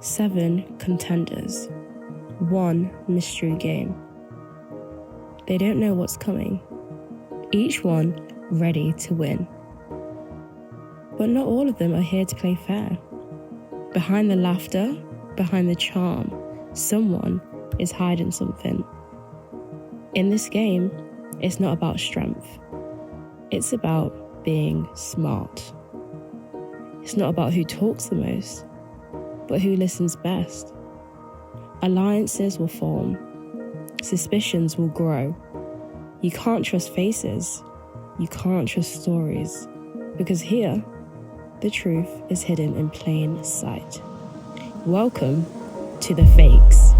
7 contenders, 1 mystery game. They don't know what's coming, each one ready to win. But not all of them are here to play fair. Behind the laughter, behind the charm, someone is hiding something. In this game, it's not about strength. It's about being smart. It's not about who talks the most, but who listens best. Alliances will form. Suspicions will grow. You can't trust faces. You can't trust stories. Because here, the truth is hidden in plain sight. Welcome to the Fakes.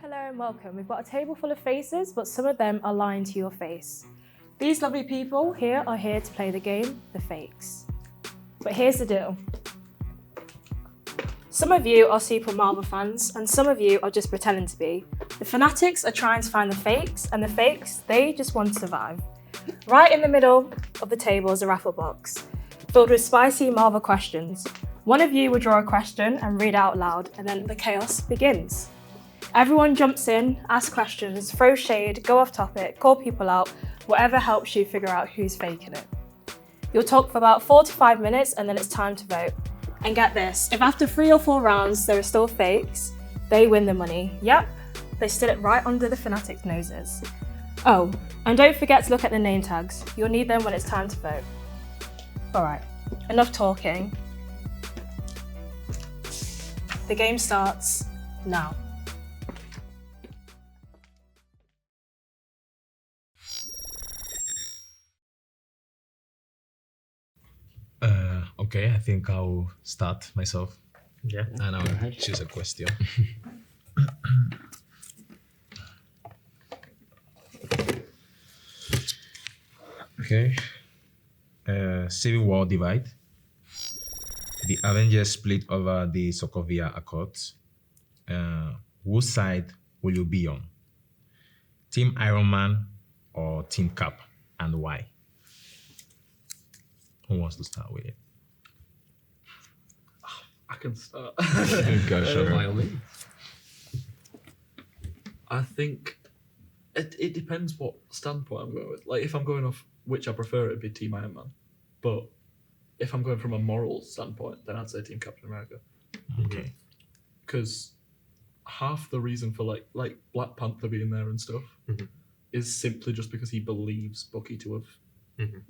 Hello and welcome. We've got a table full of faces, but some of them are lying to your face. These lovely people here are here to play the game, the Fakes. But here's the deal. Some of you are Super Marvel fans, and some of you are just pretending to be. The fanatics are trying to find the Fakes, and the Fakes, they just want to survive. Right in the middle of the table is a raffle box, filled with spicy Marvel questions. One of you will draw a question and read out loud, and then the chaos begins. Everyone jumps in, asks questions, throw shade, go off topic, call people out, whatever helps you figure out who's faking it. You'll talk for about 4 to 5 minutes and then it's time to vote. And get this, if after 3 or 4 rounds there are still fakes, they win the money. Yep, they stood it right under the fanatics' noses. Oh, and don't forget to look at the name tags. You'll need them when it's time to vote. Alright, enough talking. The game starts now. Okay, I think I'll start myself. Yeah. And I'll choose a question. Okay. Civil War divide. The Avengers split over the Sokovia Accords. Whose side will you be on? Team Iron Man or Team Cap, and why? Who wants to start with it? I can start. Go, sure. By all means. I think it depends what standpoint I'm going with. Like, if I'm going off which I prefer, it'd be Team Iron Man. But if I'm going from a moral standpoint, then I'd say Team Captain America. Okay. Because half the reason for like Black Panther being there and stuff is simply just because he believes Bucky to have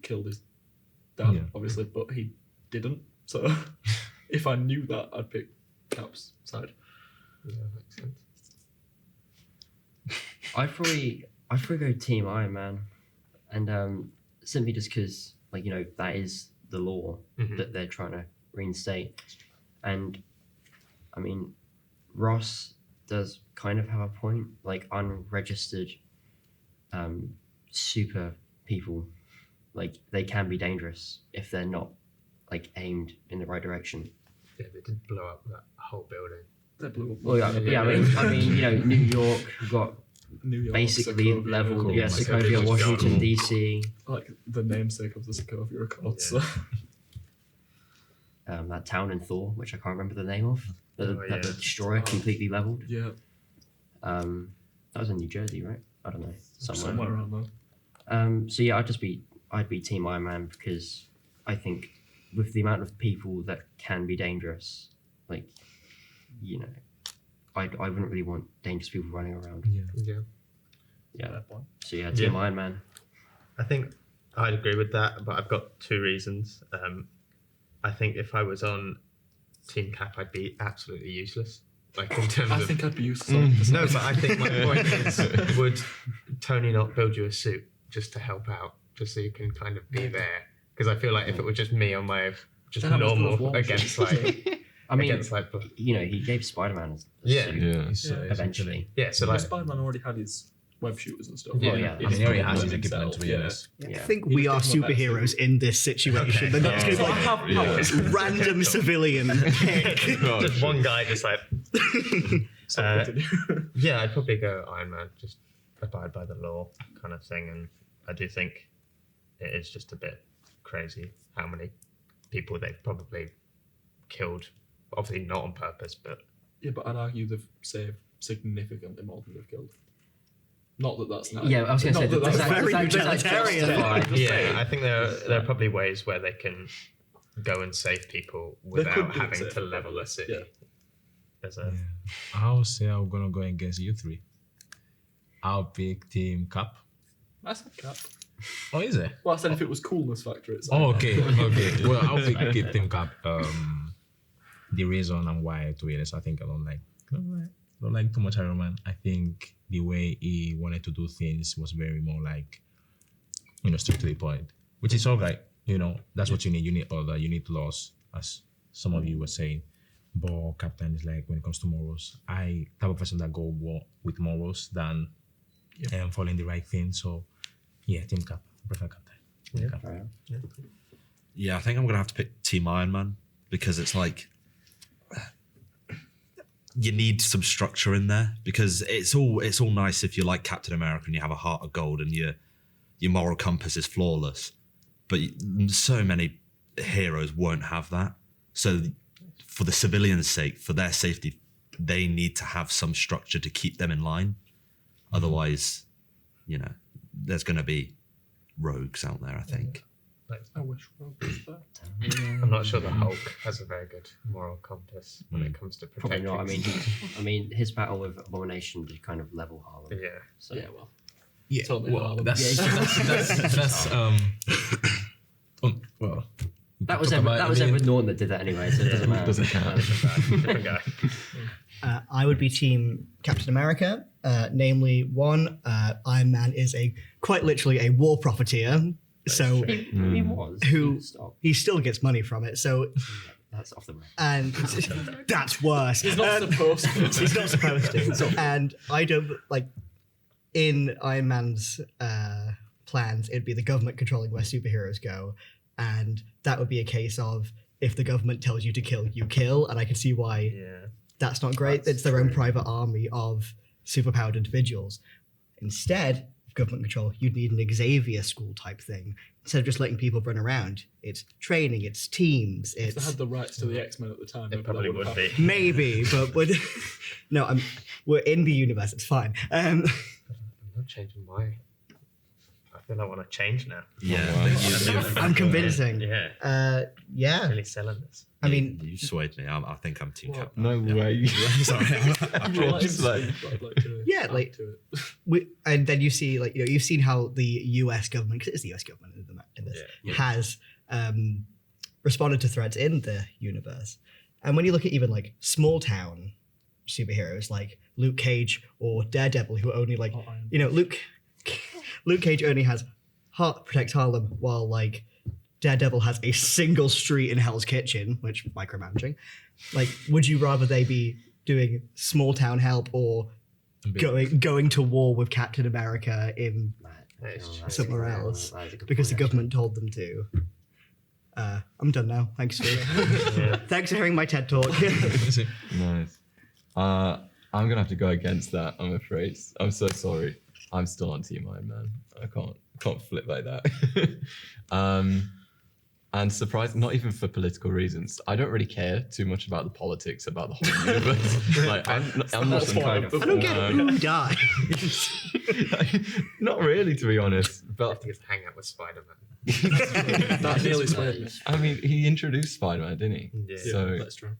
killed his dad, obviously, but he didn't. So if I knew that, I'd pick Cap's side. Yeah, makes sense. I probably go Team Iron Man, and simply just because, like, you know, that is the law that they're trying to reinstate, and I mean, Ross does kind of have a point. Like, unregistered super people, like, they can be dangerous if they're not, like, aimed in the right direction. Yeah, they did blow up that whole building. They blew up. Well, yeah. I mean, New York got New York, basically Sokovia, leveled. Cool. Yeah, Sokovia, Washington D.C. like the namesake of the Sokovia Accords. Yeah. So. That town in Thor, which I can't remember the name of, that the destroyer Oh. completely leveled. Yeah, That was in New Jersey, right? I don't know, somewhere around there. So yeah, I'd be Team Iron Man because I think with the amount of people that can be dangerous, like, I wouldn't really want dangerous people running around. Yeah. Yeah. Fair point. So yeah, Team Yeah. Iron Man. I think I'd agree with that, but I've got two reasons. I think if I was on Team Cap, I'd be absolutely useless. Like in terms I of think I'd be used to something. no, but I think my point is, would Tony not build you a suit just to help out, just so you can kind of be there? Because I feel like if it were just me on my just Then I must normal have watched. against like I mean, against like he gave Spider-Man a Yeah. suit It's, eventually. yeah, so So like Spider-Man already had his web shooters and stuff. Well, Like, yeah. he I mean, he already has built his equipment, himself, to be yeah. honest. I Yeah. think He we just are did my best. superheroes in this situation. They're not just So going I to have powers. random civilian pick. just one guy just like So Uh, continue. yeah, I'd probably go Iron Man, just abide by the law kind of thing. And I do think it is just a bit crazy how many people they've probably killed. Obviously not on purpose, but Yeah, but I'd argue they've saved significantly more than they've killed. Not that that's not. Yeah, I was going to say Not that does that's very does that utilitarian. justify- yeah, I think there are probably ways where they can go and save people They could without do it having to safely, level a city. yeah. There's a I'll say I'm gonna go against you three. I'll pick Team Cap. I said Cap. Oh, is it? Well, I said if it was coolness factor, it's. Oh, okay. Well, I'll pick Team Cap. The reason and why, to be honest, I think I don't like too much Iron Man. I think the way he wanted to do things was very more like, straight to the point, which is all right. That's what you need. You need order. You need laws, as some of you were saying. But Captain is like, when it comes to morals, I type of person that go with morals than following the right thing. So, yeah, Team Cap. I prefer Captain. Yeah. Cap. Fair enough. Yeah, I think I'm gonna have to pick Team Iron Man because it's like you need some structure in there because it's all nice if you're like Captain America and you have a heart of gold and your moral compass is flawless, but so many heroes won't have that. So for the civilians' sake, for their safety, they need to have some structure to keep them in line. Otherwise, there's going to be rogues out there, I think. I wish Rogue was there. I'm not sure the Hulk has a very good moral compass when it comes to Probably protecting. not. I mean, his battle with Abomination did kind of level Harlem. yeah. So Yeah, well. Yeah, Totally well, Harlem. that's well. that was Edward Norton that did that anyway, so it doesn't matter. doesn't count. Different guy. I would be Team Captain America. Namely, one, Iron Man is quite literally a war profiteer. So He was. Who- He stopped. he still gets money from it. So, That's off the rack. and that's worse. He's not supposed to. He's not supposed to. And I don't like in Iron Man's plans, it'd be the government controlling where superheroes go. And that would be a case of if the government tells you to kill, you kill. And I can see why Yeah. that's not great. It's their own private army of superpowered individuals. Instead of government control, you'd need an Xavier school type thing. Instead of just letting people run around, it's training, it's teams, If they it's had the rights to the X-Men at the time, maybe It probably that would have be. maybe, but no, we're in the universe. It's fine. I'm not changing my. I feel I want to change now. Yeah, I'm convincing. Yeah. Yeah. Really selling this. I mean, you swayed me. I think I'm Team Well, Cap. No way. Sorry. I'd like to Yeah, add like- to it. and then you see, you've seen how the U.S. government, because it's the U.S. government in this, has responded to threats in the universe. And when you look at even like small town superheroes like Luke Cage or Daredevil, who only like, Or Iron Luke Cage only has protects Harlem, while like Daredevil has a single street in Hell's Kitchen, which micromanaging. Like, would you rather they be doing small town help or going to war with Captain America in somewhere else because the government told them to? I'm done now. Thanks for Yeah. thanks for hearing my TED talk. Nice. I'm gonna have to go against that. I'm afraid. I'm so sorry. I'm still on Team Iron Man. I can't flip like that. And surprised, not even for political reasons. I don't really care too much about the politics about the whole universe. Like I'm not some kind of. I don't get who died. Not really, to be honest. I But think it's hang out with Spider-Man. That nearly swayed me. I mean, he introduced Spider-Man, didn't he? Yeah. So That's true.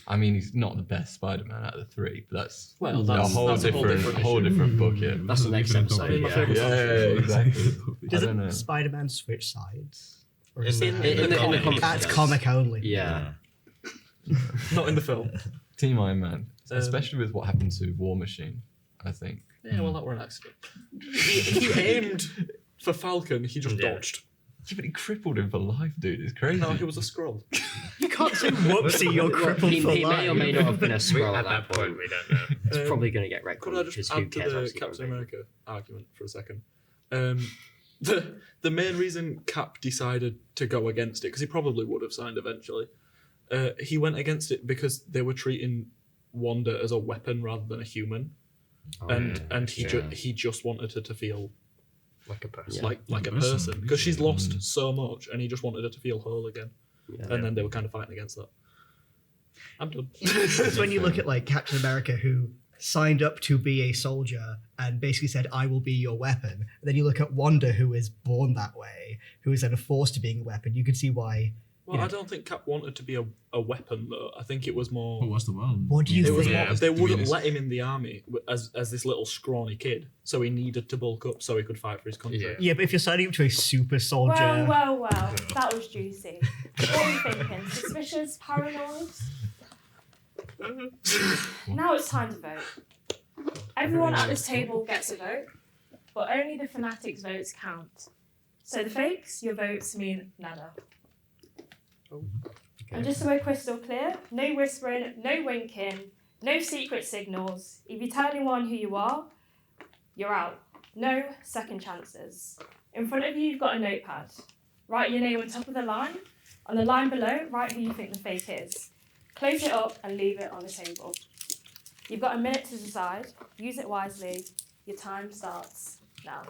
I mean, he's not the best Spider-Man out of the three, but that's Well, a that's whole a whole different different book. Yeah. That's the next episode. I mean, my Yeah. favourite Yeah, exactly. I don't Doesn't know. Spider-Man switch sides? Or In is the- that- in the comic, comic, That's it does. comic only. Yeah. Not in the film. Team Iron Man, Um, especially with what happened to War Machine, I think. Yeah, well, that were an accident. He aimed for Falcon, he just Yeah. dodged. Yeah, but he crippled him for life, dude. It's crazy. No, he was a scroll. You can't say whoopsie, you're crippled He for may life. or may not have been a scroll At at that point, we don't know. It's Um, probably going to get Could retconned I because just who add to cares? the Obviously, Captain won't America argument for a second? The main reason Cap decided to go against it, because he probably would have signed eventually, he went against it because they were treating Wanda as a weapon rather than a human, be. and he yeah. he just wanted her to feel Like a person. like a person, because she's lost so much, and he just wanted her to feel whole again, Yeah. and then they were kind of fighting against that. I'm done. It's when you look at like Captain America, who signed up to be a soldier and basically said, "I will be your weapon." And then you look at Wanda, who is born that way, who is then forced to being a weapon. You can see why. Well, Yeah. I don't think Cap wanted to be a weapon though. I think it was more. What was the one? What do you It was think? Yeah. more, they wouldn't Doing let him in the army as this little scrawny kid, so he needed to bulk up so he could fight for his country. Yeah. Yeah, but if you're signing up to a super soldier, Well, that was juicy. What are you thinking? Suspicious, paranoid? Now it's time to vote. Everyone at this table gets a vote, but only the fanatics' votes count. So the fakes, your votes mean nada. And just so we're crystal clear, no whispering, no winking, no secret signals. If you tell anyone who you are, you're out. No second chances. In front of you, you've got a notepad. Write your name on top of the line. On the line below, write who you think the fake is. Close it up and leave it on the table. You've got a minute to decide. Use it wisely. Your time starts now.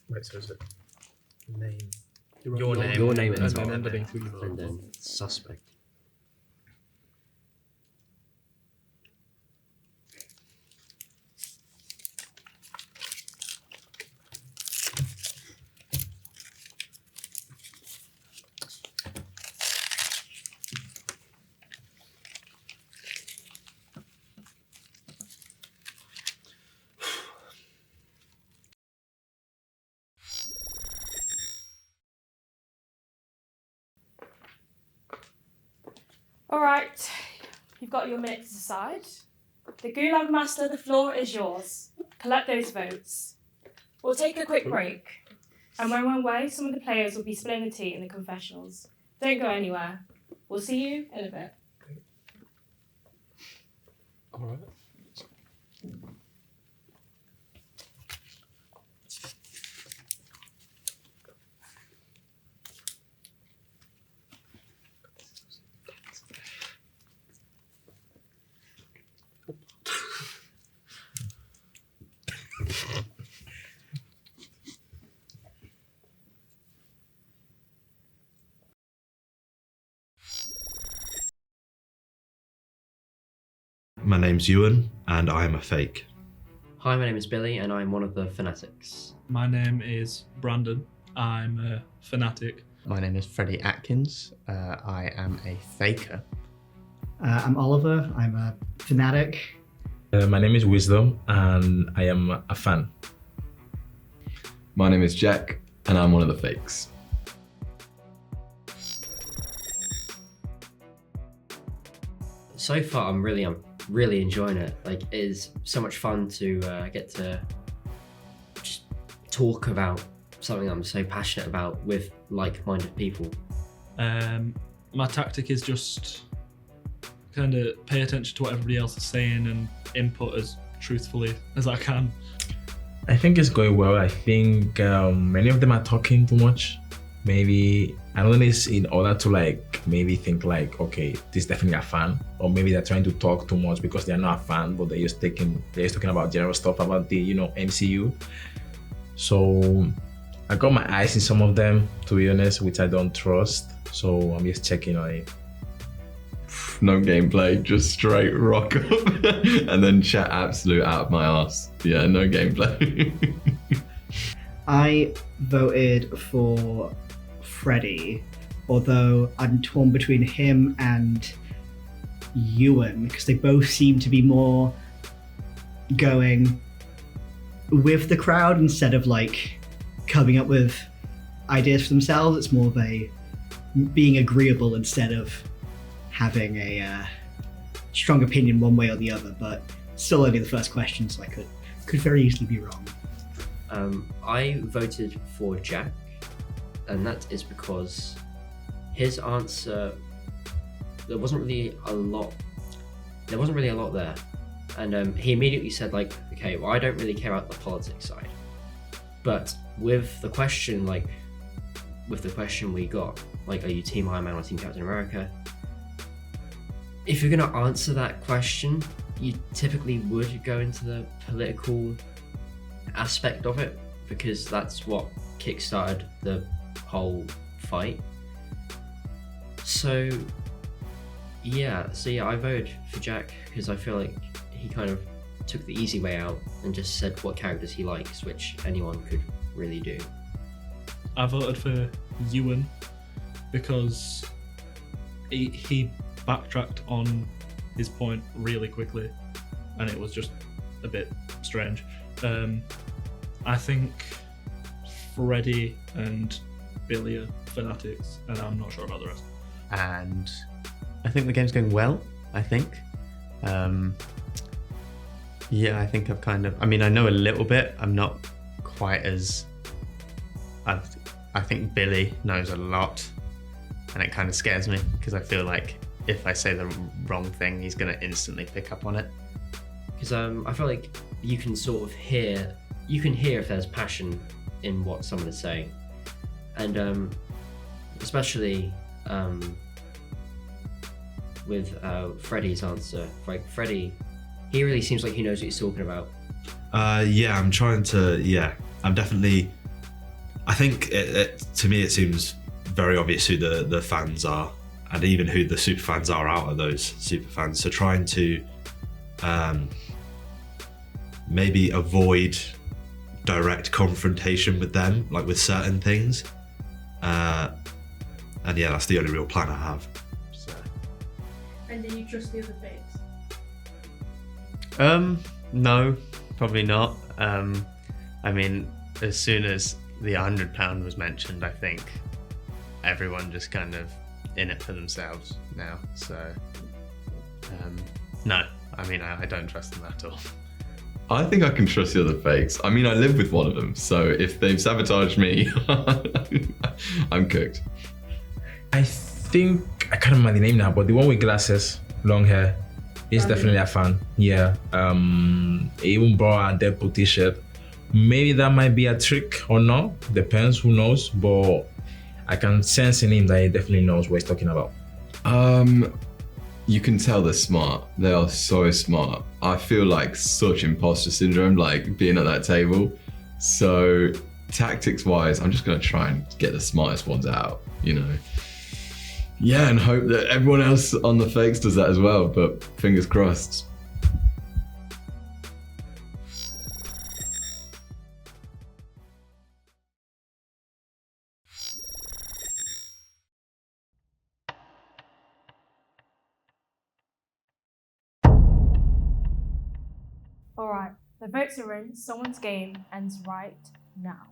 Wait, so is it name? Your Your name. Your name and is then on underneath who you vote. and then suspect. All right, you've got your minute to decide. The Gulag Master, the floor is yours. Collect those votes. We'll take a quick break. And when we're away, some of the players will be spilling the tea in the confessionals. Don't go anywhere. We'll see you in a bit. All right. My name's Ewan, and I'm a fake. Hi, my name is Billy, and I'm one of the fanatics. My name is Brandon. I'm a fanatic. My name is Freddie Atkins. I am a faker. I'm Oliver. I'm a fanatic. My name is Wisdom, and I am a fan. My name is Jack, and I'm one of the fakes. So far, I'm really enjoying it. Like, it is so much fun to get to just talk about something I'm so passionate about with like-minded people. My tactic is just kind of pay attention to what everybody else is saying and input as truthfully as I can. I think it's going well. I think many of them are talking too much. Maybe I don't know, it's in order to like maybe think like, okay, this is definitely a fan, or maybe they're trying to talk too much because they're not a fan, but they're just talking about general stuff about the MCU. So I got my eyes in some of them, to be honest, which I don't trust. So I'm just checking on it. No gameplay, just straight rock up and then chat absolute out of my ass. Yeah, no gameplay. I voted for Freddie, although I'm torn between him and Ewan because they both seem to be more going with the crowd instead of like coming up with ideas for themselves. It's more of a being agreeable instead of having a strong opinion one way or the other, but still only the first question, so I could very easily be wrong. I voted for Jack, and that is because his answer, there wasn't really a lot there, and he immediately said like, okay, well, I don't really care about the politics side, but with the question we got, like, are you Team Iron Man or Team Captain America? If you're going to answer that question, you typically would go into the political aspect of it because that's what kickstarted the whole fight. So yeah, I voted for Jack because I feel like he kind of took the easy way out and just said what characters he likes, which anyone could really do. I voted for Ewan because he backtracked on his point really quickly and it was just a bit strange. I think Freddie and Billy are fanatics and I'm not sure about the rest. And I think the game's going well, I think. Yeah, I think I know a little bit. I'm not quite as... I think Billy knows a lot and it kind of scares me because I feel like if I say the wrong thing, he's going to instantly pick up on it. Because I feel like you can sort of hear if there's passion in what someone is saying. And especially with Freddie's answer, like Freddie, he really seems like he knows what he's talking about. I'm definitely, I think to me it seems very obvious who the fans are and even who the super fans are out of those super fans. So trying to maybe avoid direct confrontation with them, like with certain things. And yeah, that's the only real plan I have. So. And do you trust the other fakes? No, probably not. I mean, as soon as the £100 was mentioned, I think everyone just kind of in it for themselves now. So, no, I mean, I don't trust them at all. I think I can trust the other fakes. I mean, I live with one of them, so if they've sabotaged me, I'm cooked. I think I can't remember the name now, but the one with glasses, long hair, is definitely a fan. Yeah. He even brought a Deadpool t-shirt. Maybe that might be a trick or not. Depends, who knows. But I can sense in him that he definitely knows what he's talking about. You can tell they're smart. They are so smart. I feel like such imposter syndrome, like being at that table. So tactics wise, I'm just gonna try and get the smartest ones out, you know. Yeah, and hope that everyone else on the fakes does that as well, but fingers crossed. Alright, the votes are in. Someone's game ends right now.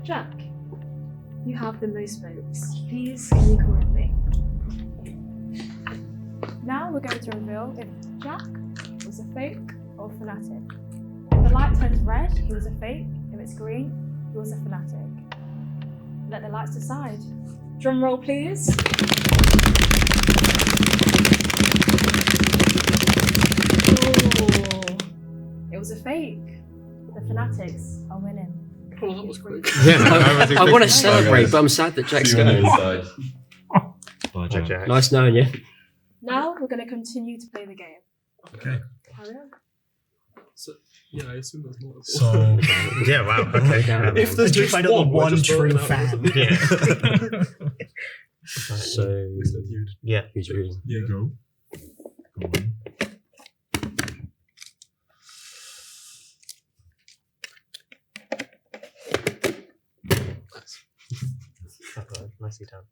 Jack, you have the most votes. Please can you correct me? Now we're going to reveal if Jack was a fake or fanatic. If light turns red, he was a fake. If it's green, he was a fanatic. Let the lights decide. Drum roll, please. Ooh, it was a fake. The fanatics are winning. Oh, that was quick. Yeah, I want to celebrate, but I'm sad that Jack's See you on the going. inside. Bye, Hi, Jack. Jack. Nice knowing you. Now we're going to continue to play the game. Okay. Carry on. So, yeah, I assume there's more. So Yeah, wow. Okay. If there's Did you just find out the one, we're one just true voting out fan? of it. Yeah. So, We said you'd. Yeah. who's reading? Yeah. go. Go on. Nicely done.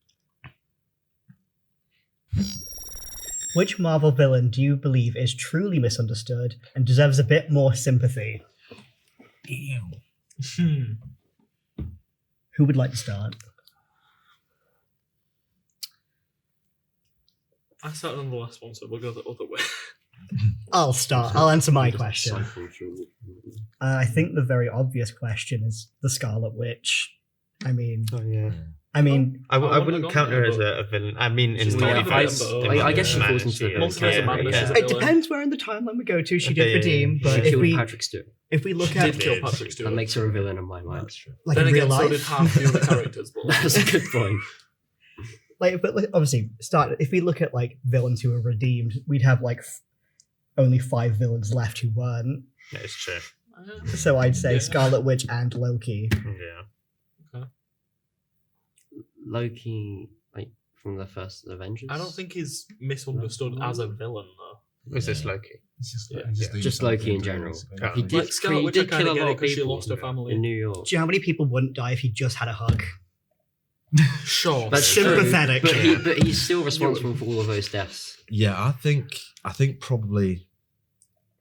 Which Marvel villain do you believe is truly misunderstood and deserves a bit more sympathy? Damn. Who would like to start? I started on the last one, so we'll go the other way. I'll start. I'll answer my question. Cycle through. I think the very obvious question is the Scarlet Witch. I mean, Oh yeah. I mean, I wouldn't wouldn't have count gone her there, as but- a villain. I mean, in She's not a multiverse. villain, but- I guess she Man, falls into she the is. Multiverse of Madness Yeah. is a it villain. depends where in the timeline we go to. She Okay, did redeem, yeah, but yeah. if Killed we Patrick Stewart. look She at did kill Patrick Stewart. That makes her a villain in my mind. That's true. like Then in real again, so did life, half the other characters. But That's a good point. like, but like, obviously, if we look at like villains who were redeemed, we'd have like only 5 villains left who weren't. It's true. So I'd say Yeah. Scarlet Witch and Loki. Yeah. Loki, like from the first Avengers. I don't think he's misunderstood as a villain though. Was this Loki? It's just, Yeah. doing Just something Loki in to general. us. Oh. He did, Like Scarlet he Witch, did I kinda kill a get lot it of 'cause she people lost her family. in New York. Do you know how many people wouldn't die if he just had a hug? Sure. That's Sympathetic. true, but he's still responsible for all of those deaths. Yeah, I think probably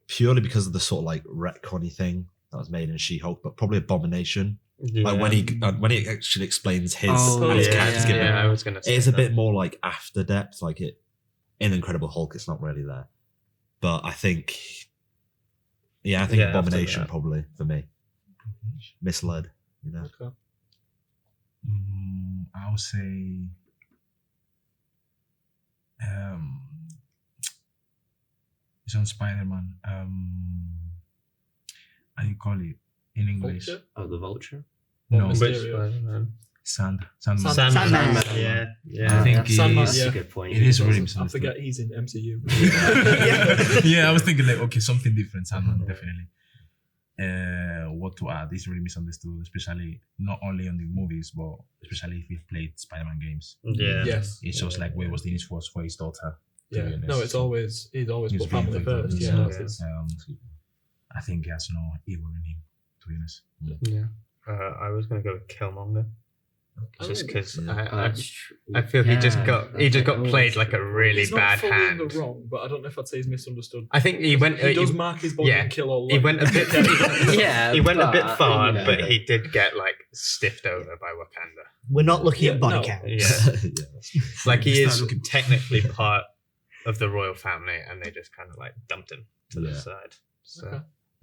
purely because of the sort of like retconny thing that was made in She-Hulk, but probably Abomination. Yeah. Like when he actually explains his Oh, and his yeah, character's given. Yeah, I was gonna say It is a that. bit more like after depth, like it in Incredible Hulk. It's not really there, but I think Yeah, after Abomination that. probably for me. Misled, you know. Okay. I'll say it's on Spider-Man. How do you call it in English? Vulture? Oh, the Vulture. No, Which- Which Mysterio. Spider-Man? Sandman. Sandman. Yeah. I Yeah. think Sandman, That's yeah. a good point. it is really I misunderstood. forget he's in MCU. Yeah, I was thinking like, okay, something different. Sandman, definitely. What to add is really misunderstood, especially not only on the movies, but especially if you've played Spider-Man games. Yeah. Yes. It's just like where was the need for his daughter? to Yeah. be honest. No, he's always He's put being family very first. good. Yeah. Yeah. That's his- I think he has no evil in him, to be honest. Yeah. I was gonna go with Killmonger, just because That's true. I feel he just Yeah, got that's played like a really He's not bad fully hand. in the wrong, but I don't know if I'd say he's misunderstood. I think he went. He does mark his body yeah. and kill all. He went a bit. Yeah, he went a bit but, far, you know. but he did get like stiffed over by Wakanda. We're not looking Yeah, at body no. count. Yeah, like he Start is looking- technically part of the royal family, and they just kind of like dumped him to the Yeah. side. So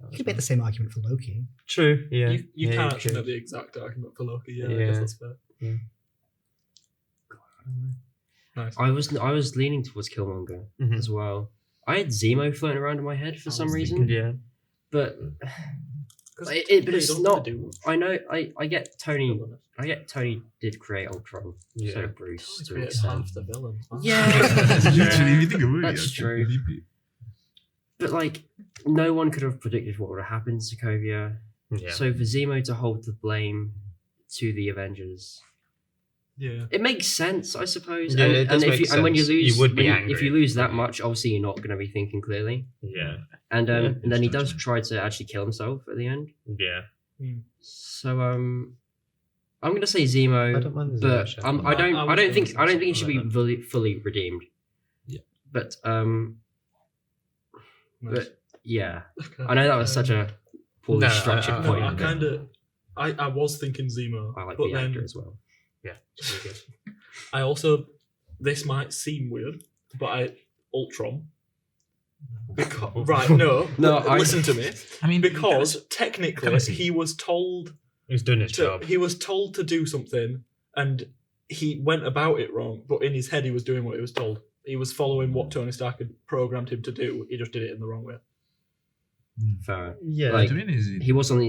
Okay. You could make the same argument for Loki. true. Yeah, You yeah, can't you actually could. make the exact argument for Loki. Yeah, I Yeah. guess that's fair. Yeah. Nice. I was leaning towards Killmonger Mhm. as well. I had Zemo floating around in my head for I some was reason, Yeah, but 'Cause but you it's don't not. do I know. I get Tony. villain. I get Tony did create Ultron, Yeah. so Bruce He to an created extent. half the villain. Yeah. Literally, if you think about it, That's true. But like, no one could have predicted what would have happened to Sokovia. yeah. So for Zemo to hold the blame to the Avengers, Yeah. it makes sense, I suppose. Yeah, and, it does and make if you, and when you sense. You lose, would be if angry. you lose that much, obviously you're not going to be thinking clearly. yeah, And Yeah, and then he it's does judgment. try to actually kill himself at the end. yeah. So I'm going to say Zemo, I don't mind the Zemo but shout. I I was don't gonna think say he should be something fully redeemed. Yeah. But Nice. but yeah, Okay. I know that was such a poorly No, structured I- No, point. I but kind of. I was thinking Zemo, I like but the then actor as well. Yeah, it's really good. I also. This might seem weird, but Ultron, Right, no. No, Listen to me. I mean, Because technically see. he was told He's doing his to, job. he was told to do something and he went about it wrong, but in his head he was doing what he was told. He was following what Tony Stark had programmed him to do. He just did it in the wrong way. Fair. Yeah. Like, I mean, is it- he was on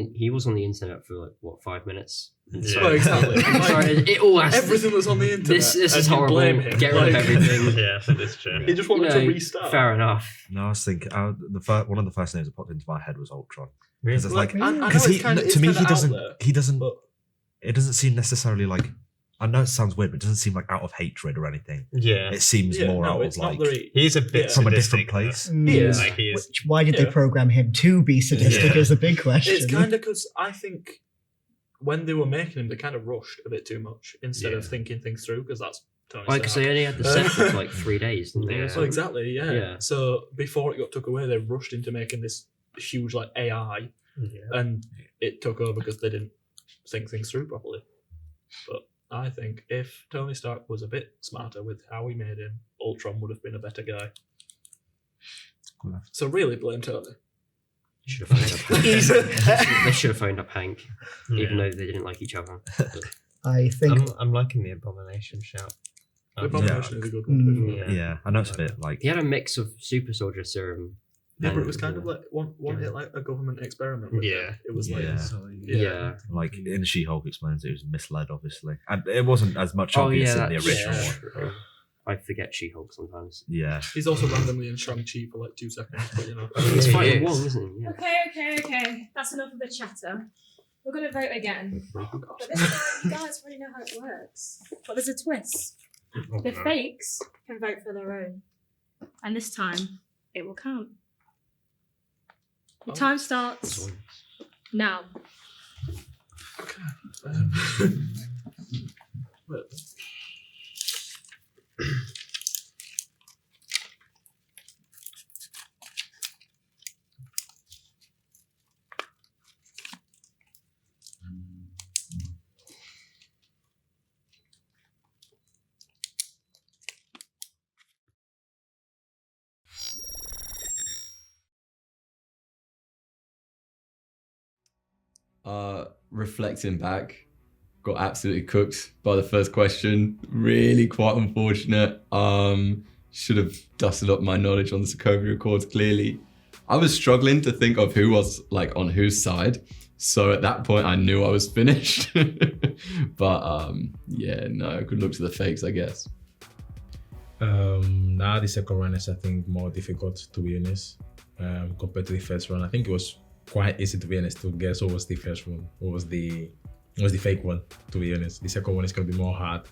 the internet for like what 5 minutes. Yeah. Well, exactly. Sorry, it all has Everything that's on the internet. This and is you horrible. Blame him. Get rid of everything. yeah, that is true. He just wanted to restart. Fair enough. No, I was thinking one of the first names that popped into my head was Ultron. Really? Because it's like I know because it's kinda- it's to me kinda he out doesn't there, he doesn't but- it doesn't seem necessarily like, I know it sounds weird, but it doesn't seem like out of hatred or anything. Yeah. It seems Yeah, more no, out it's of not like very. He's a bit from a sadistic, different place. He is. Like, he is. Why did they Yeah. program him to be sadistic Yeah. is a big question. It's kind of because I think when they were making him, they kind of rushed a bit too much instead of Yeah. thinking things through, because that's Tony Like, because Stark. they only had the set for like 3 days, didn't they? Yeah. or Well, something? exactly, yeah. Yeah. So before it got took away, they rushed into making this huge like AI, Yeah. and it took over because they didn't think things through properly. But I think if Tony Stark was a bit smarter with how he made him, Ultron would have been a better guy. So really blame Tony. Should have phoned up. They should have phoned up Hank, even Yeah. though they didn't like each other. But I think I'm liking the Abomination shout. The Abomination is a good one. Mm. Before. Yeah, I know it's a bit like he had a mix of super soldier serum. Yeah, but and- it was kind of like wasn't it like a government experiment? With Yeah. them? It was like Yeah. like in She-Hulk explains it was misled, obviously, and it wasn't as much Oh obvious yeah, in the that's original yeah. one. true. I forget She-Hulk sometimes. Yeah, He's also randomly in Shang-Chi for like 2 seconds, but you know. He's he fighting is. Wong, isn't he? Yeah. Okay. That's enough of the chatter. We're going to vote again. But this time, you guys already know how it works. But there's a twist. The fakes can vote for their own. And this time, it will count. Your time starts now. But- Reflecting back, got absolutely cooked by the first question. Really quite unfortunate. Should have dusted up my knowledge on the Sokovia Accords, clearly. I was struggling to think of who was like on whose side. So at that point I knew I was finished. But yeah, no, good luck to the fakes, I guess. Now the second run is, I think, more difficult, to be honest, compared to the first one. I think it was quite easy, to be honest, to guess what was the first one, what was the fake one, to be honest. The second one is going to be more hard,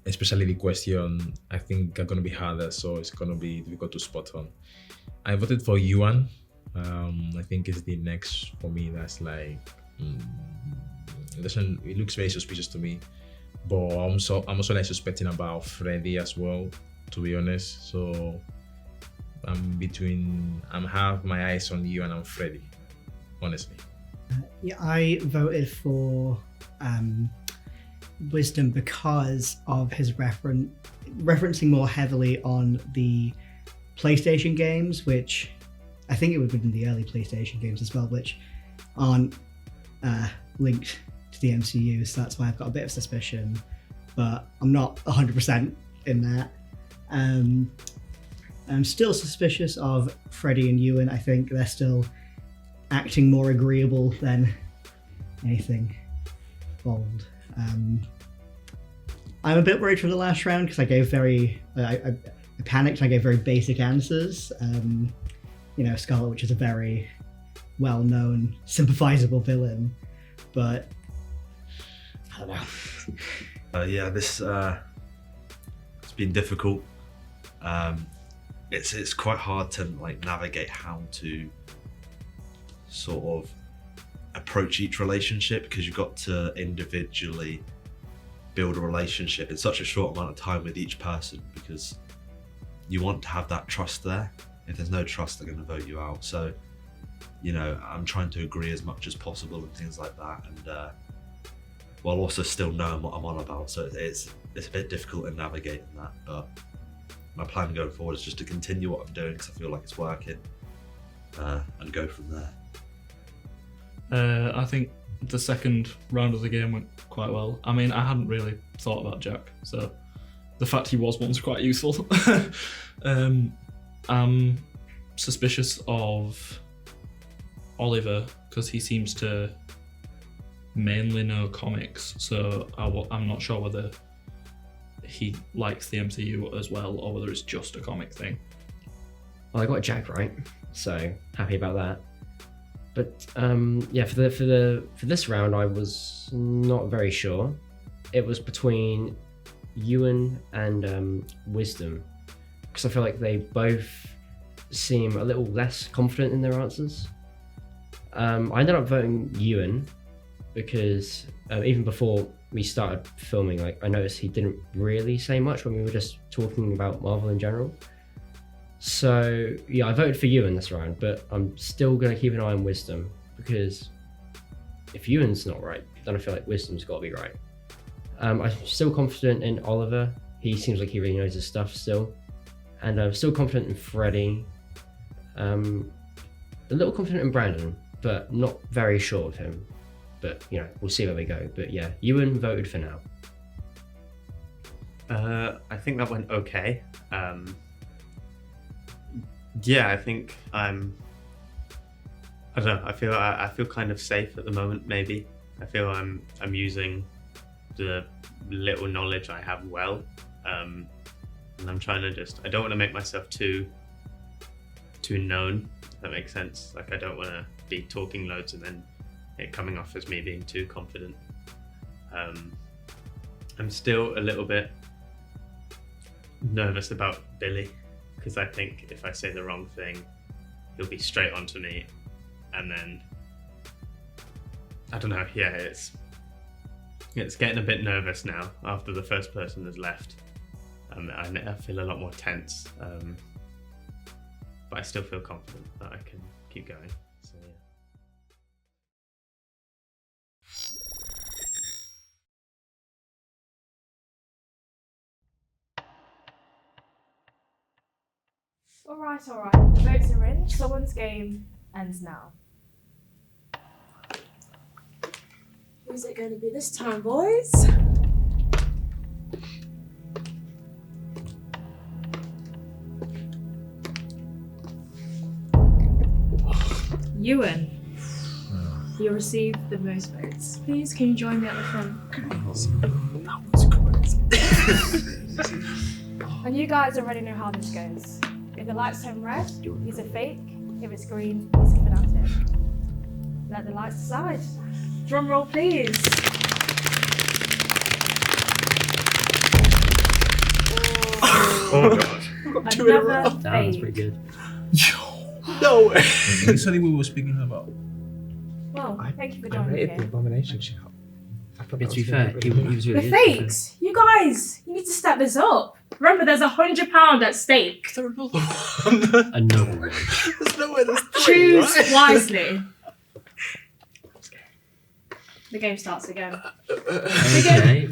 especially the question, I think, are going to be harder, so it's going to be difficult to spot on. I voted for Yuan. I think it's the next for me. That's like, it looks very suspicious to me. But I'm also like suspecting about Freddy as well, to be honest. So I'm have my eyes on you and I'm Freddy, honestly. Yeah, I voted for Wisdom because of his referencing more heavily on the PlayStation games, which I think it would have been the early PlayStation games as well, which aren't linked to the MCU, so that's why I've got a bit of suspicion, but I'm not 100% in that. I'm still suspicious of Freddy and Ewan. I think they're still acting more agreeable than anything bold. I'm a bit worried for the last round because I gave I panicked and I gave very basic answers. Scarlet Witch is a very well-known, sympathizable villain, but I don't know. yeah, this it's been difficult. It's quite hard to like navigate how to sort of approach each relationship, because you've got to individually build a relationship in such a short amount of time with each person, because you want to have that trust there. If there's no trust, they're going to vote you out. So, I'm trying to agree as much as possible and things like that, and while also still knowing what I'm on about. So it's a bit difficult in navigating that, but my plan going forward is just to continue what I'm doing because I feel like it's working, and go from there. I think the second round of the game went quite well. I mean, I hadn't really thought about Jack, so the fact he was once quite useful. I'm suspicious of Oliver because he seems to mainly know comics, so I'm not sure whether he likes the MCU as well or whether it's just a comic thing. Well, I got Jack right, so happy about that. But yeah, for this round, I was not very sure. It was between Ewan and Wisdom, because I feel like they both seem a little less confident in their answers. I ended up voting Ewan because even before we started filming, like I noticed he didn't really say much when we were just talking about Marvel in general. So yeah, I voted for Ewan this round, but I'm still going to keep an eye on Wisdom because if Ewan's not right, then I feel like Wisdom's got to be right. I'm still confident in Oliver. He seems like he really knows his stuff still. And I'm still confident in Freddie. A little confident in Brandon, but not very sure of him. But, you know, we'll see where we go. But yeah, Ewan voted for now. I think that went okay. Yeah, I think I don't know. I feel kind of safe at the moment. Maybe I feel I'm using the little knowledge I have well, and I'm trying to I don't want to make myself too known. If that makes sense. Like I don't want to be talking loads and then it coming off as me being too confident. I'm still a little bit nervous about Billy. Because I think if I say the wrong thing, he'll be straight onto me, and then I don't know. Yeah, it's getting a bit nervous now after the first person has left. I feel a lot more tense, but I still feel confident that I can keep going. So yeah. Alright. The votes are in. Someone's game ends now. Who's it going to be this time, boys? Ewan. You received the most votes. Please, can you join me at the front? That was crazy. And you guys already know how this goes. If the lights turn red, he's a fake. If it's green, he's a fanatic. Let the lights decide. Drum roll, please. Oh god. Another That was fake. pretty good. No way. Initially, we were speaking about. Well, thank you for I joining rated the me. abomination shout. I thought To that be was fair, really he was The really good. fakes! You guys, you need to step this up. Remember, there's £100 at stake. Is there another one? Another one. There's no way there's three, Choose right? wisely. The game starts again. Okay.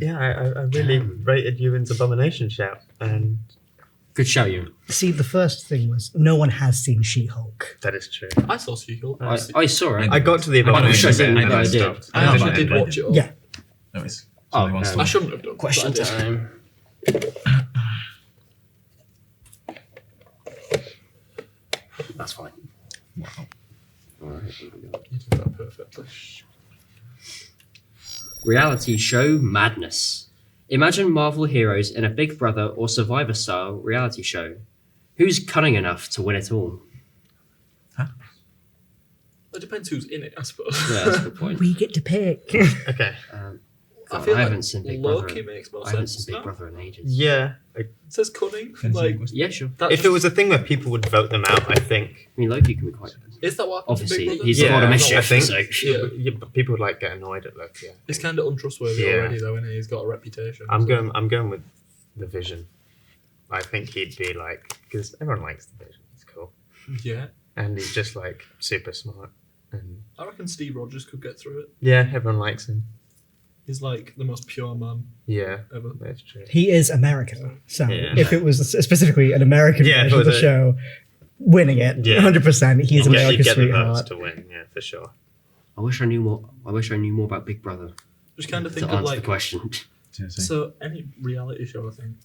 Yeah, I really rated Ewan's abomination shout, and Good show, you. See, the first thing was no one has seen She-Hulk. that is true. I saw She-Hulk. I saw it. I got to the I'm not abomination sure I bit didn't, and but I then did. stopped. I actually didn't did end watch it all. Yeah. Anyways, Oh, somebody wants to- I shouldn't have done. Question but I did. time. That's fine. Wow. Alright. You did that perfectly. Reality show madness. Imagine Marvel heroes in a Big Brother or Survivor style reality show. Who's cunning enough to win it all? It depends who's in it, I suppose. Yeah, that's a good point. We get to pick. Okay. I God, feel I like haven't seen Big Brother. Loki makes more I haven't sense seen Big now. Brother in ages. Yeah. It says cunning. Can you Like, request? Yeah, sure. that If it just- was a thing where people would vote them out, I think. I mean, Loki can be quite. is that what happened to Obviously, Big Brother? he's Yeah, a lot of I mischief. think- So. Yeah. But people would like get annoyed at Loki. Yeah. It's kind of untrustworthy Yeah. already, though, isn't he? He's got a reputation. I'm so- going with the Vision. I think he'd be like, because everyone likes the Vision. It's cool, Yeah. and he's just like super smart, and I reckon Steve Rogers could get through it. yeah, everyone likes him. He's like the most pure man Yeah, ever. that's true. He is America. So Yeah. if it was specifically an American Yeah, version of the was it- show, winning it, Yeah. 100%. He's You America's get the votes sweetheart. to win, yeah, for sure. I wish I knew more. I wish I knew more about Big Brother Just kind of to think of answer the like question. so any reality show. I think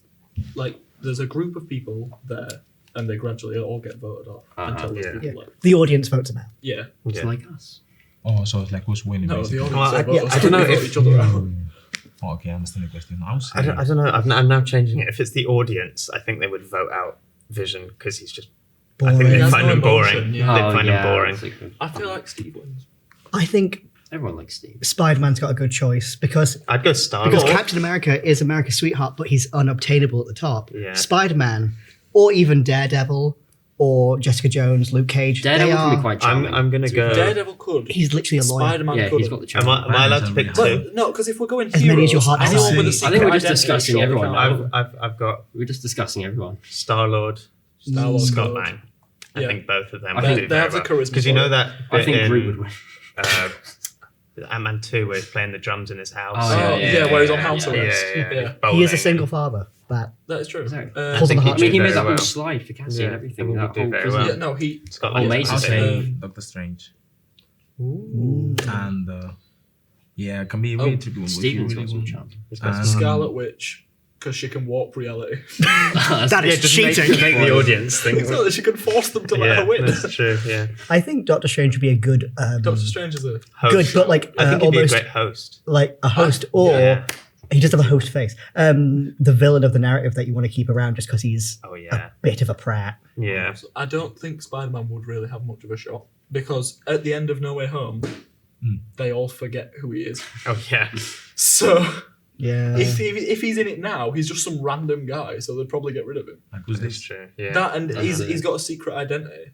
like there's a group of people there, and they gradually all get voted off until there's yeah. people Yeah. left. The audience votes him out. Yeah. It's Yeah. like us. Oh, so it's like who's winning? No, the basically. audience Well, don't yeah, vote us, I don't know we vote if- each other out. Oh, okay, I understand the question. I was I don't know. I'm now changing it. If it's the audience, I think they would vote out Vision because he's just. I think Boring. they He has find no him boring. emotion, yeah. They find him boring. that's a good- I feel like Steve wins. I think Everyone likes Steve. Spider-Man's got a good choice because I'd go Star because Lord. Captain America is America's sweetheart, but he's unobtainable at the top. Yeah. Spider-Man, or even Daredevil, or Jessica Jones, Luke Cage, Daredevil they can be are. quite charming. I'm gonna go. Daredevil could. He's literally a lawyer. Spider-Man yeah, could. he's got the Am charm. I allowed to pick two? But no, because if we're going As many as your heroes, heart anyone with a desires. secret I think we're just identity discussing surely everyone can't now. win. I've got We're just discussing everyone. Star Lord, Star-Lord Scott could. Lang. I Yeah. think both of them I would think do they have very the well. charisma Because you for know it. that I bit think in, Groot would win. Ant-Man 2 where he's playing the drums in his house. Oh, yeah, where he's on house yeah, arrest. yeah, Yeah. He is a bowling. single father. That That is true. Exactly. Uh, Pulls on the think heart. I mean, he do made very that whole well. slide for Cassie Yeah, and I everything. think That he'd do whole very prison. well. yeah, no, he. Scott Oh, Lang. Maze I'll is say saying. Doctor Strange. Ooh. And yeah, it can be really Oh, tricky. one, but Steven's really got some good. charm. He's got some- Scarlet Witch, because she can warp reality. that Yeah, is just cheating. make the audience think. It's not that she can force them to let Yeah, her win. that's true. Yeah, I think Doctor Strange would be a good, Doctor Strange is a. host. good, but like I think he'd be a almost great host. like a host, or Yeah. he does have a host face. The villain of the narrative that you want to keep around just because he's Oh a yeah, bit of a prat. yeah. I don't think Spider-Man would really have much of a shot because at the end of No Way Home, they all forget who he is. Oh yeah. So Yeah. if he's in it now, he's just some random guy. So they'd probably get rid of him. Like, who's That's this? true. Yeah. That and That's he's it. got a secret identity.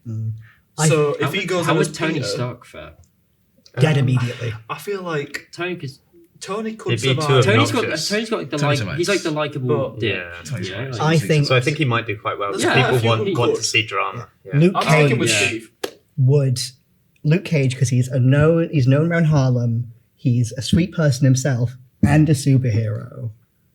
I- So How if he would- goes how in would as Tony Peter, Stark fare? Dead immediately. I feel like Tony, because Tony could He'd be too survive. obnoxious. Tony's got the Tony's like. a He's like the likable But- dick. Yeah. Tony's you know, nice. like- I think So I think he might do quite well. There's because quite a people few want who want could. to see drama. Yeah. Luke I'm Cage sticking with Yeah. Steve. would Luke Cage because he's known around Harlem. He's a sweet person himself and a superhero.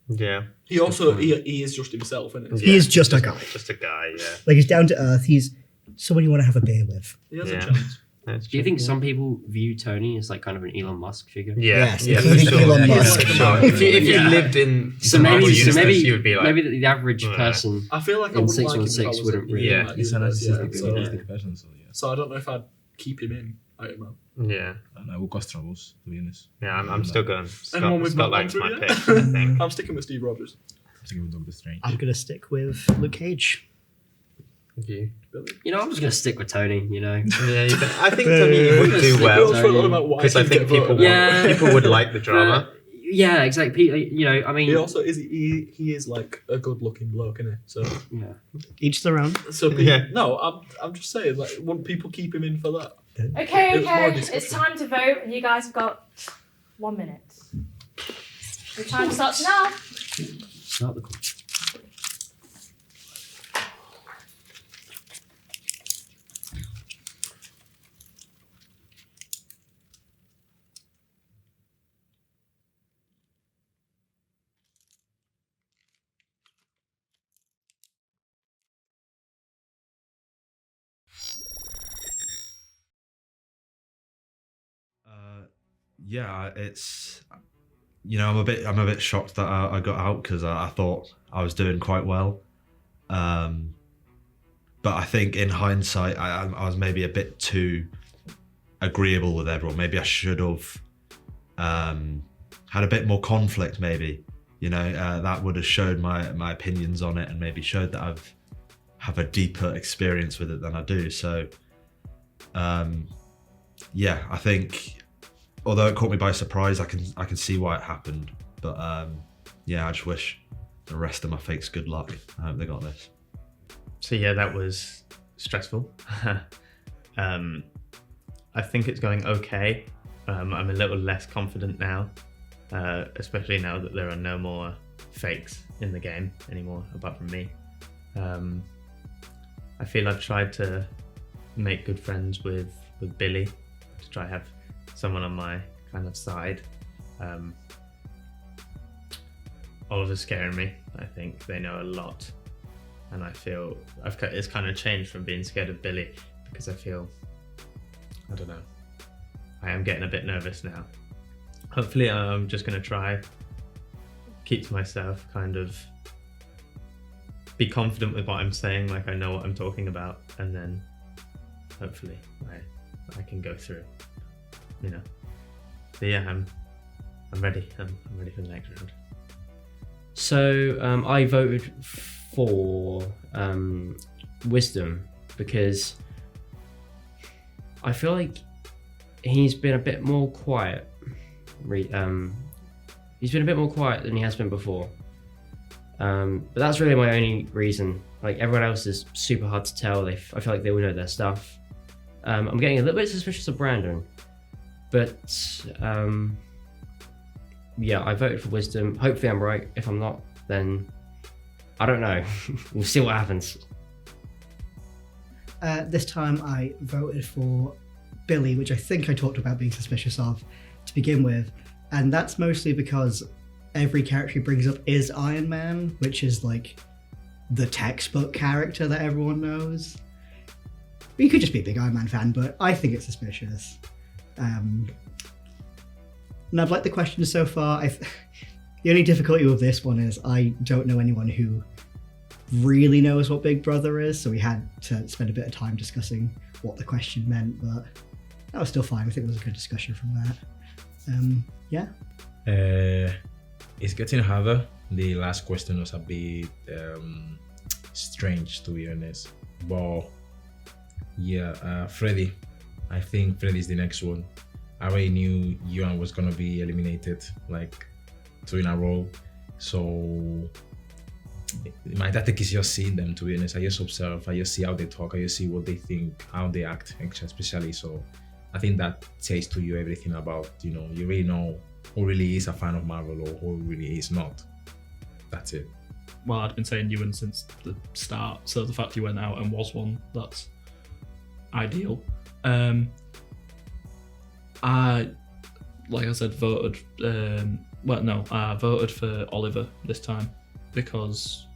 Yeah. He also he is just himself, isn't it? He is just a guy. Just a guy. Yeah. Like he's down to earth. He's someone you want to have a beer with. He has Yeah. a chance. That's Do you true, think yeah. some people view Tony as like kind of an Elon Musk figure? Yeah. Yes, Yeah. if For you think sure. Elon Yeah, Musk. for sure. If you Yeah. lived in So the Marvel maybe, universe, you would be like, maybe the average Yeah. person. I feel like I In wouldn't like him if I 616 was wouldn't in really- Yeah. that He's a universe, narcissistic person, so yeah. So I don't know if I'd keep him in Iron Man. yeah. I don't know, we'll cause troubles, to be honest. Yeah. I'm still going. Anyone with Scott not Lang's gone my through pick. yet? I think. I'm sticking with Steve Rogers. I'm thinking with Doctor Strange. I'm gonna stick with Luke Cage. You. You know, I'm just gonna stick with Tony. You know. Yeah. I think Tony would do We're well also talking about why because I he think get people voted. Yeah. people would like the drama. Yeah, exactly. You know, I mean, He also is he is like a good looking bloke, isn't he? So yeah. Each their own. Yeah. no, I'm just saying, like, wouldn't people keep him in for that? Okay, It was more okay. discussion. It's time to vote, and you guys have got 1 minute. The time starts now. Start the call. Yeah, it's I'm a bit shocked that I got out because I thought I was doing quite well, but I think in hindsight I was maybe a bit too agreeable with everyone. Maybe I should have had a bit more conflict. Maybe that would have showed my opinions on it and maybe showed that I've have a deeper experience with it than I do. So yeah, I think. Although it caught me by surprise, I can see why it happened. But yeah, I just wish the rest of my fakes good luck. I hope they got this. So yeah, that was stressful. I think it's going okay. I'm a little less confident now, especially now that there are no more fakes in the game anymore, apart from me. I feel I've tried to make good friends with Billy, to try have someone on my kind of side. Oliver's scaring me. I think they know a lot, and I feel it's kind of changed from being scared of Billy because I feel, I don't know, I am getting a bit nervous now. Hopefully, I'm just going to try keep to myself, kind of be confident with what I'm saying, like I know what I'm talking about, and then hopefully I can go through, you know. But yeah, I'm ready. I'm ready for the next round. So I voted for Wisdom because I feel like he's been a bit more quiet. He's been a bit more quiet than he has been before. But that's really my only reason. Like everyone else is super hard to tell. I feel like they all know their stuff. I'm getting a little bit suspicious of Brandon, but yeah, I voted for Wisdom. Hopefully I'm right. If I'm not, then I don't know. We'll see what happens. This time I voted for Billy, which I think I talked about being suspicious of to begin with. And that's mostly because every character he brings up is Iron Man, which is like the textbook character that everyone knows. You could just be a big Iron Man fan, but I think it's suspicious. And I've liked the questions so far. The only difficulty with this one is I don't know anyone who really knows what Big Brother is, so we had to spend a bit of time discussing what the question meant, but that was still fine. I think it was a good discussion from that. Yeah. It's getting harder. The last question was a bit strange, to be honest. But yeah, Freddy. I think Freddy's the next one. I already knew Yuan was gonna be eliminated like 2 in a row. So my tactic is just seeing them, to be honest. I just observe, I just see how they talk, I just see what they think, how they act, especially. So I think that says to you everything about, you know, you really know who really is a fan of Marvel or who really is not. That's it. Well, I'd been saying Ewan since the start, so the fact he went out and was one, that's ideal. I, like I said, voted. I voted for Oliver this time because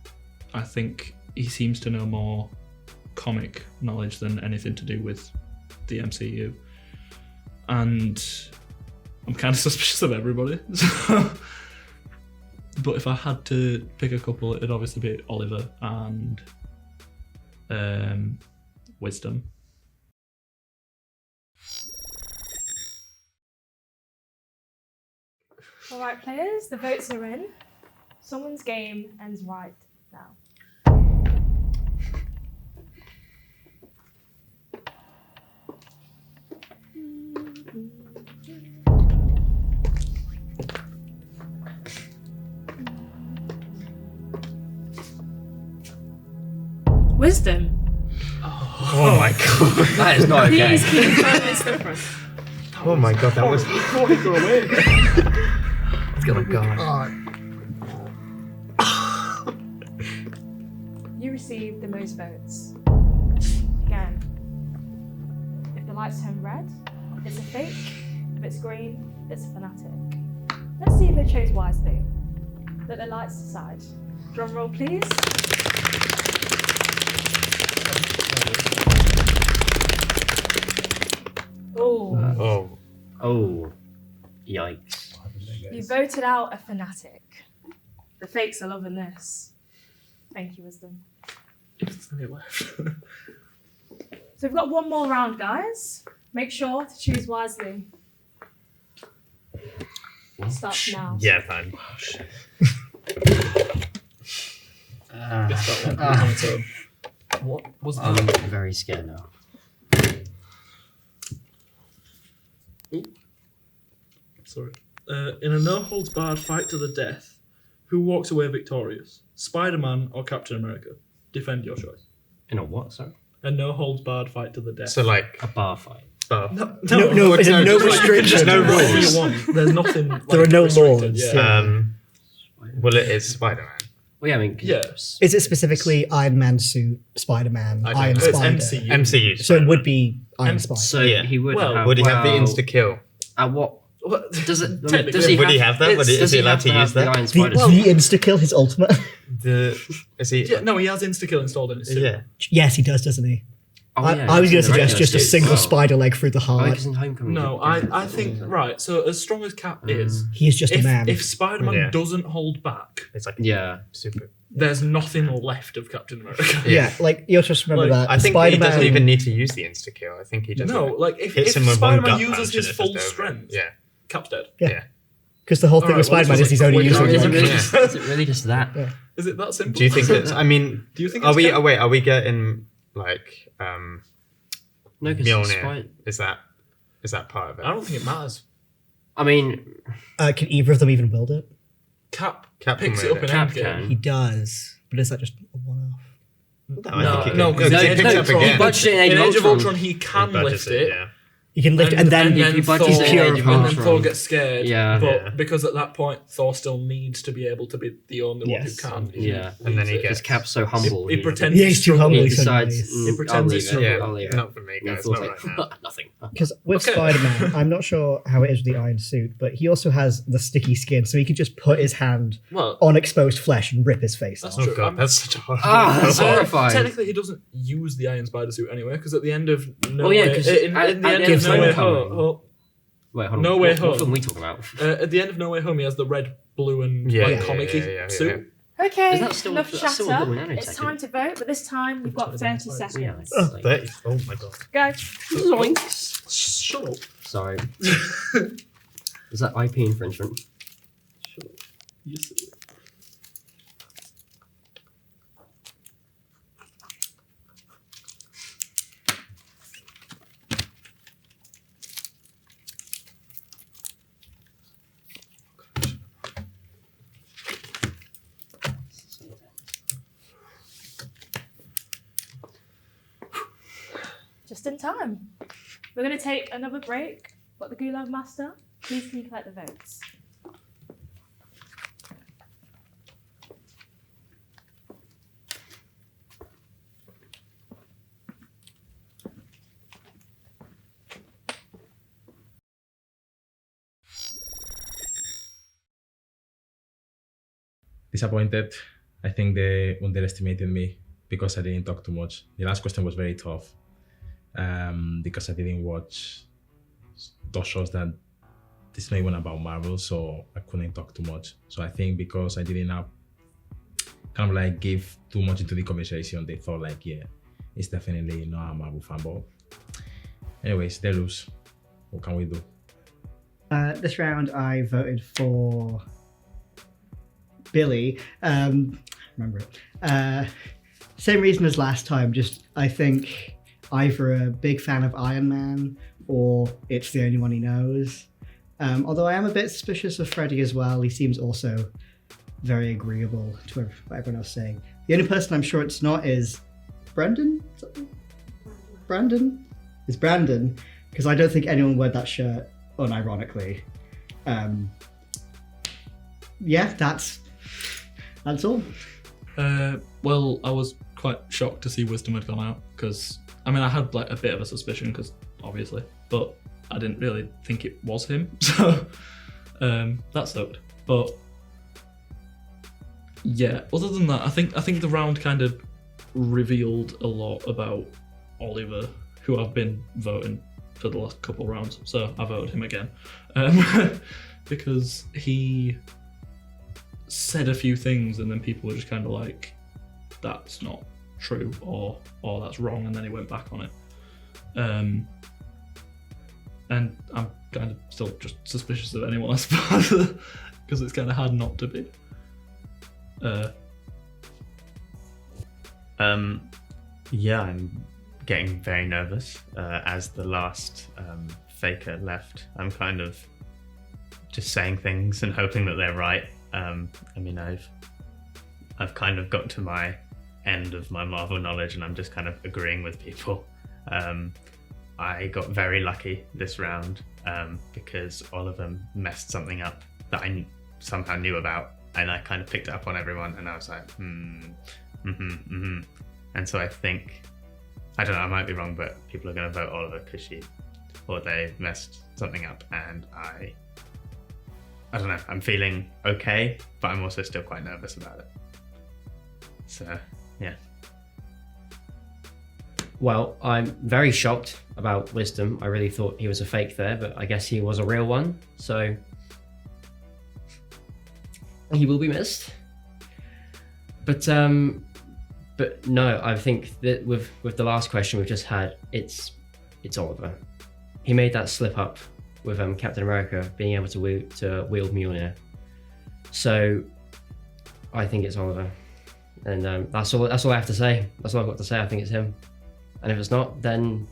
I think he seems to know more comic knowledge than anything to do with the MCU, and I'm kind of suspicious of everybody. So, but if I had to pick a couple, it'd obviously be Oliver and Wisdom. All right, players, the votes are in. Someone's game ends right now. Wisdom. Oh my god, that is not okay. Please keep it's different. Oh my god, that was. Before he go away. Oh my god. You received the most votes. Again, if the lights turn red, it's a fake. If it's green, it's a fanatic. Let's see if they chose wisely. Let the lights decide. Drum roll, please. Oh. Oh, yikes. You voted out a fanatic. The fakes are loving this. Thank you, Wisdom. So we've got one more round, guys. Make sure to choose wisely. Start now. Yeah, fine. Guess that one was on its own. What was I'm that? very scared now. Sorry. In a no-holds-barred fight to the death, who walks away victorious? Spider-Man or Captain America? Defend your choice. In a what, sorry? A no-holds-barred fight to the death. So like A bar fight. bar. No, is it no restrictions? no Whatever rules. you want. There's nothing. Like, There are no restricted, laws, Yeah. Well, it is Spider-Man. Well, yeah, I mean, 'cause Yeah. Is it specifically Iron Man suit, Spider-Man, I don't Iron know. It's Spider? MCU. MCU. So it would be Iron M- Spider. so Yeah. he would Well, have. Would he have the insta kill? At what What? Does it? Technically, Does he would he have that? Is he allowed to use that? The Iron The, Spider the suit? insta-kill, his ultimate. Is he? Yeah, no, he has insta-kill installed in his suit. Yeah. Yes, he does, doesn't he? Oh, I, yeah, I was going he's to in the suggest regular just a suit. single Oh. spider leg through the Oh, heart. because in Homecoming. No, I think right. So as strong as Cap is, He is just a man. if Spider-Man Yeah. doesn't hold back, It's like Yeah. super. there's nothing left of Captain America. yeah, like you have to just remember Like, that I think Spider-Man. he doesn't even need to use the insta kill. I think he just No, like if hits him with one Spider-Man gut uses punch his and it's full just over. strength, Yeah. Cap's dead. Yeah. Because the whole thing Alright, with well, Spider-Man this is he's was only like quick. using Yeah. like, Yeah. Is it really just that? Is it that simple? Do you think it's? I mean, Do you think are it's we? Cap? Oh wait, are we getting like No, because Mjolnir? Is that part of it? I don't think it matters. I mean, can either of them even build it? Cap Cap can picks it move up in it. Cap Endgame. can. He does, but is that just a one-off? No, because he in picks Age up of Ultron, again. Budget in Age in of Age of Ultron. Ultron, he can He budgets lift it. Yeah. You can lift it, and then if you budget he's it in pure Age of of heart. and then Ultron. Thor gets scared. Yeah. But Yeah. because at that point Thor still needs to be able to be the only one who Yes. can. Yeah. And then he Leads it. gets- because Cap's so humble. He pretends Yeah, he's too humble. He He's so decides. nice. He pretends I'll he's leave it. Yeah. I'll leave it. Not for me, And guys. Thor's Not like, right now. nothing. Because with Okay. Spider-Man, I'm not sure how it is with the iron suit, but he also has the sticky skin, so he can just put his hand Well, on exposed flesh and rip his face That's off. Oh true. god, that's such a horrible. Ah, that's Well, horrifying. technically, he doesn't use the Iron Spider suit anyway, because at the end of No Oh, yeah, Way, 'cause in at the the end end of of No Way Homecoming- Home, Wait, hold on. No Way What Home. film are we talking about? at the end of No Way Home, he has the red, blue, and Yeah, like yeah, comic-y yeah, suit. Okay, Is that still- enough that's still a chatter. little It's nanotech, time to vote, but this time we've got 30 seconds. Yeah. Oh, Like- 30. Oh my god. Go. Zoinks. Shut up. Sorry. Is that IP infringement? You silly. Just in time. We're going to take another break, but the Gulag Master, please can you collect the votes? Disappointed. I think they underestimated me because I didn't talk too much. The last question was very tough because I didn't watch those shows that it's not even about Marvel, so I couldn't talk too much. So I think because I didn't have kind of like give too much into the conversation, they thought like, yeah, it's definitely not a Marvel fanboy. Anyways, they lose. What can we do? This round, I voted for Billy. Remember it. Same reason as last time. Just I think either a big fan of Iron Man or it's the only one he knows. Although I am a bit suspicious of Freddy as well. He seems also very agreeable to what everyone else is saying. The only person I'm sure it's not is Brandon. Brandon? It's Brandon, because I don't think anyone wore that shirt unironically. Yeah, that's all. Well, I was quite shocked to see Wisdom had gone out because I mean I had like a bit of a suspicion because obviously, but I didn't really think it was him, so that sucked. But yeah, other than that, I think the round kind of revealed a lot about Oliver, who I've been voting for the last couple rounds, so I voted him again because he said a few things and then people were just kind of like, that's not true or that's wrong, and then he went back on it. And I'm kind of still just suspicious of anyone, I suppose, because it's kind of hard not to be. Yeah, I'm getting very nervous as the last faker left. I'm kind of just saying things and hoping that they're right. I mean, I've kind of got to my end of my Marvel knowledge and I'm just kind of agreeing with people. I got very lucky this round because Oliver messed something up that I somehow knew about, and I kind of picked it up on everyone and I was like, And so I think, I don't know, I might be wrong, but people are going to vote Oliver because she thought they messed something up, and I I don't know. I'm feeling okay, but I'm also still quite nervous about it. So, yeah. Well, I'm very shocked about Wisdom. I really thought he was a fake there, but I guess he was a real one. So he will be missed. But no, I think that with the last question we've just had, it's Oliver. He made that slip up with Captain America being able to wield Mjolnir. So I think it's Oliver, and that's all I have to say. That's all I've got to say. I think it's him, and if it's not, then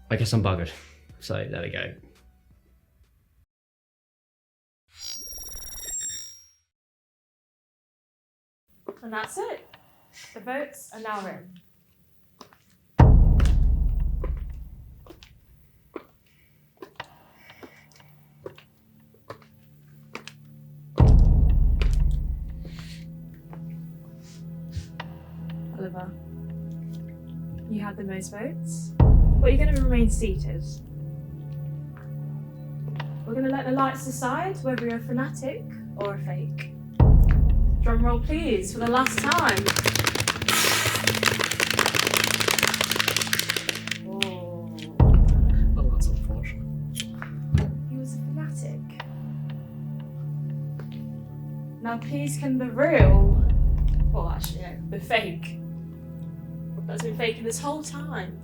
I guess I'm buggered. So there we go. And that's it. The votes are now in. Oliver, you had the most votes, but you're going to remain seated. We're going to let the lights decide whether you're a fanatic or a fake. Drum roll, please, for the last time. Oh, Oh, that's unfortunate. he was a fanatic. Now, please, can the real, well, actually, no, the fake, that's been faking this whole time.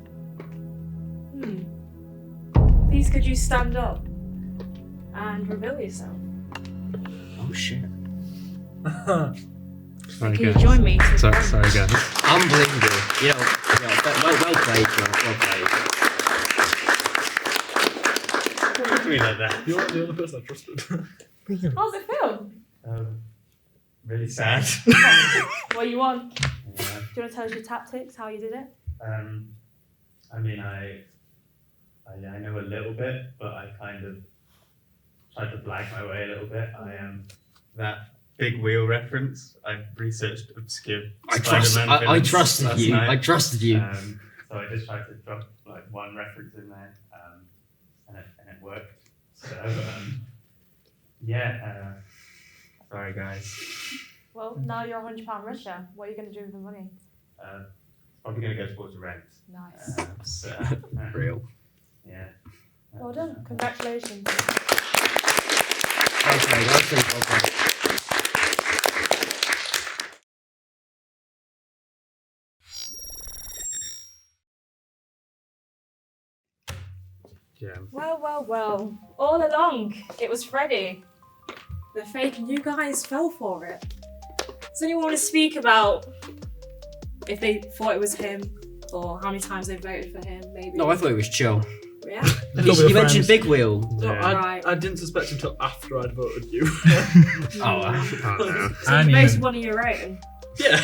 Please, could you stand up and reveal yourself? Oh shit! Sorry, Can you guys. join me? To Sorry, the sorry, guys. Unbelievable. Well played, John. Well played. Me like that. You're the only person I trusted. How's it feel? Really sad. What you want? Yeah. Do you want to tell us your tactics, how you did it? I mean, I know a little bit, but I kind of tried to blag my way a little bit. I am that big wheel reference. I researched obscure Spider-Man villains trusted last you. night. I trusted you. So I just tried to drop like one reference in there, and it worked. So yeah. Sorry guys. Well, now you're £100 richer. What are you going to do with the money? Probably gonna go towards rent. Nice. Real. Yeah. Well done. Congratulations. Well played. Well played. Yeah. Well. All along, it was Freddy. The fake, and you guys fell for it. Does anyone want to speak about if they thought it was him or how many times they voted for him? Maybe. No, I thought it was chill. Yeah. You mentioned Big Wheel. No, Right. I didn't suspect until after I'd voted you. Oh, So you voted one of your own. Yeah.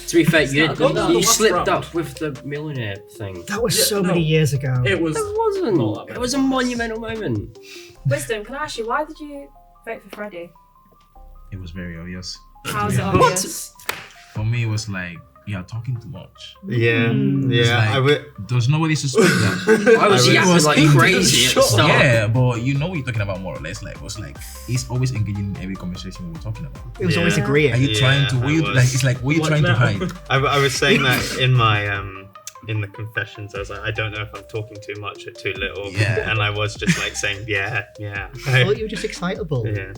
to be fair, you, not good. you Last slipped round. up with the millionaire thing. That was Yeah, so no. many years ago. It was. It wasn't. Not that It was a bad. monumental moment. Wisdom, can I ask you, why did you vote for Freddy? It was very obvious. How's it Yeah. obvious? For me, it was like, you are talking too much. Yeah. It's Yeah. like, I would. Does nobody suspect that? I was I yapping was like into crazy at the start. Yeah, but you know what you're talking about more or less. Like, it was like, he's always engaging in every conversation we were talking about. It was always Yeah. Are agreeing. you trying to, Yeah, what I you, was. like, it's like, what are you What trying to now? hide? I was saying that in my in the confessions. I was like, I don't know if I'm talking too much or too little. Yeah. And I was just like saying, yeah. I thought you were just excitable. Yeah.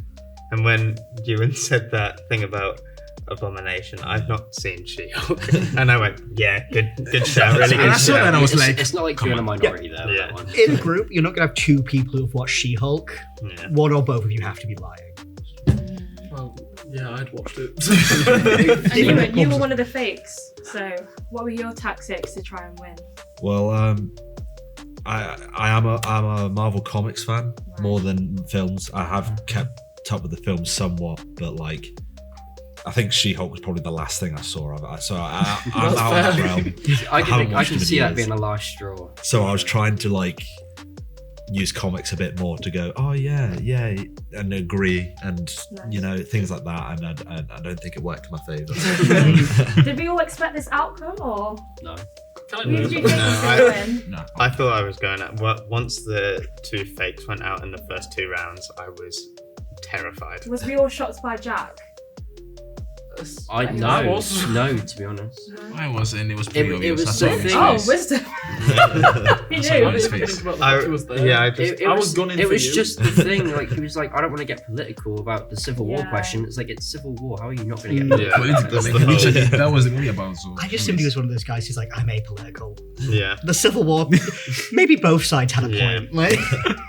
And when Ewan said that thing about Abomination, I've not seen She-Hulk, and I went, yeah, good shout, really And good I saw that and I shout. was It's- like, it's not like come you're in a on. minority there with Yeah. that one. In a group, you're not going to have two people who've watched She-Hulk. Yeah. One or both of you have to be lying. Well, yeah, I'd watched it. And you were one of the fakes. So, what were your tactics to try and win? Well, I'm a Marvel Comics fan more than films. I have kept up with the films somewhat, but like, I think She-Hulk was probably the last thing I saw of it. So I'm out of that realm. I haven't can watched it in see that years. being a last straw. So I was trying to like use comics a bit more to go, oh yeah, and agree, and you know, things like that. And I don't think it worked in my favour. Did we all expect this outcome, or No. who did you think No, was going to win? No. I thought I was going at once the two fakes went out in the first two rounds. I was terrified. Was we all shocked by Jack? I I was. no, to be honest. I wasn't. It was pretty It obvious. was I saw the his thing. Oh, face. wisdom. He I saw knew. on his I didn't face. think about the fact he was there. Yeah, I It, just it I was, was gunning it for was you. just the thing, like he was like, I don't want to get political about the Civil War Yeah. question. It's like it's Civil War. How are you not going to get Yeah. political? Political. That's Like, the whole- literally, that was the movie about. So I just assumed he was one of those guys who's like, I'm apolitical. yeah. The Civil War, maybe both sides had a Yeah. point. Like,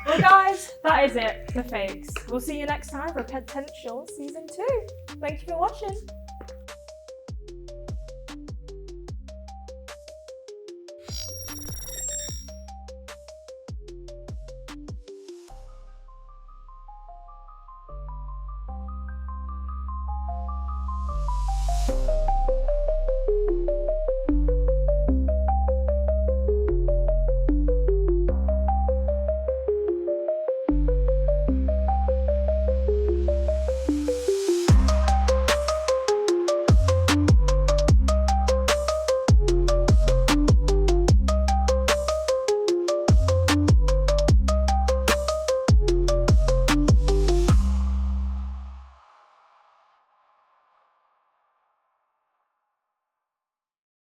Well, guys, that is it for fakes. We'll see you next time for potential season 2. Thank you for watching.